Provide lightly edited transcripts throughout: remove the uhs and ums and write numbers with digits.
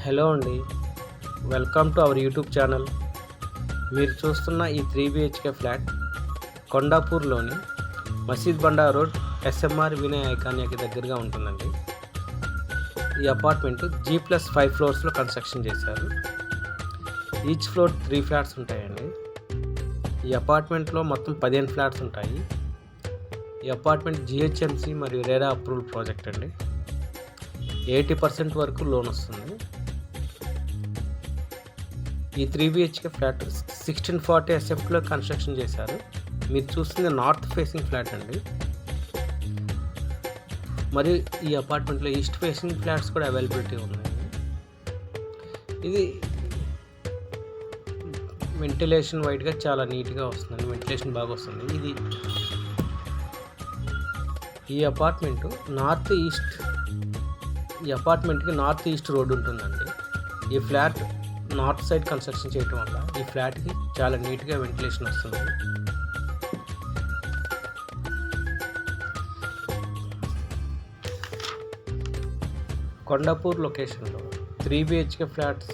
Hello అండి. Welcome to our YouTube channel. మీరు చూస్తున్న ఈ 3 బిహెచ్కే ఫ్లాట్ కొండాపూర్లోని మసీద్ బండా రోడ్ ఎస్ఎంఆర్ వినయ్ ఐకానియాకి దగ్గరగా ఉంటుందండి. ఈ అపార్ట్మెంట్ G+5 ఫ్లోర్స్లో కన్స్ట్రక్షన్ చేశారు. ఈచ్ ఫ్లోర్ 3 ఫ్లాట్స్ ఉంటాయండి. ఈ అపార్ట్మెంట్లో మొత్తం 15 ఫ్లాట్స్ ఉంటాయి. ఈ అపార్ట్మెంట్ GHMC మరియు రేరా అప్రూవల్ ప్రాజెక్ట్ అండి. 80% వరకు లోన్ వస్తుంది. ఈ 3 బిహెచ్కే ఫ్లాట్ 1640 ఎస్ఎఫ్లో కన్స్ట్రక్షన్ చేశారు. మీరు చూస్తుంది నార్త్ ఫేసింగ్ ఫ్లాట్ అండి. మరియు ఈ అపార్ట్మెంట్లో ఈస్ట్ ఫేసింగ్ ఫ్లాట్స్ కూడా అవైలబిలిటీ ఉన్నాయి. ఇది వెంటిలేషన్ వైడ్గా చాలా నీట్గా వస్తుంది, వెంటిలేషన్ బాగా వస్తుంది. ఈ అపార్ట్మెంట్కి నార్త్ ఈస్ట్ రోడ్ ఉంటుందండి. ఈ ఫ్లాట్ నార్త్ సైడ్ కన్స్ట్రక్షన్ చేయటం వల్ల ఈ ఫ్లాట్కి చాలా నీట్గా వెంటిలేషన్ వస్తుంది. కొండాపూర్ లొకేషన్లో 3 బిహెచ్కే ఫ్లాట్స్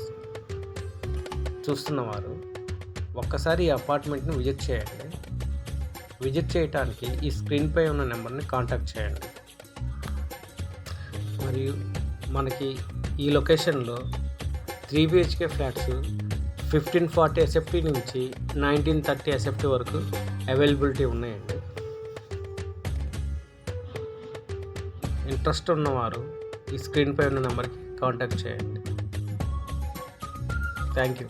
చూస్తున్నవారు ఒక్కసారి ఈ అపార్ట్మెంట్ని విజిట్ చేయండి. విజిట్ చేయడానికి ఈ స్క్రీన్పై ఉన్న నెంబర్ని కాంటాక్ట్ చేయండి. మరియు మనకి ఈ లొకేషన్లో 3 బిహెచ్కే ఫ్లాట్స్ 1540 ఎస్ఎఫ్టీ నుంచి 1930 ఎస్ఎఫ్టీ వరకు అవైలబిలిటీ ఉన్నాయండి. ఇంట్రెస్ట్ ఉన్నవారు ఈ స్క్రీన్పై ఉన్న నెంబర్కి కాంటాక్ట్ చేయండి. Thank you.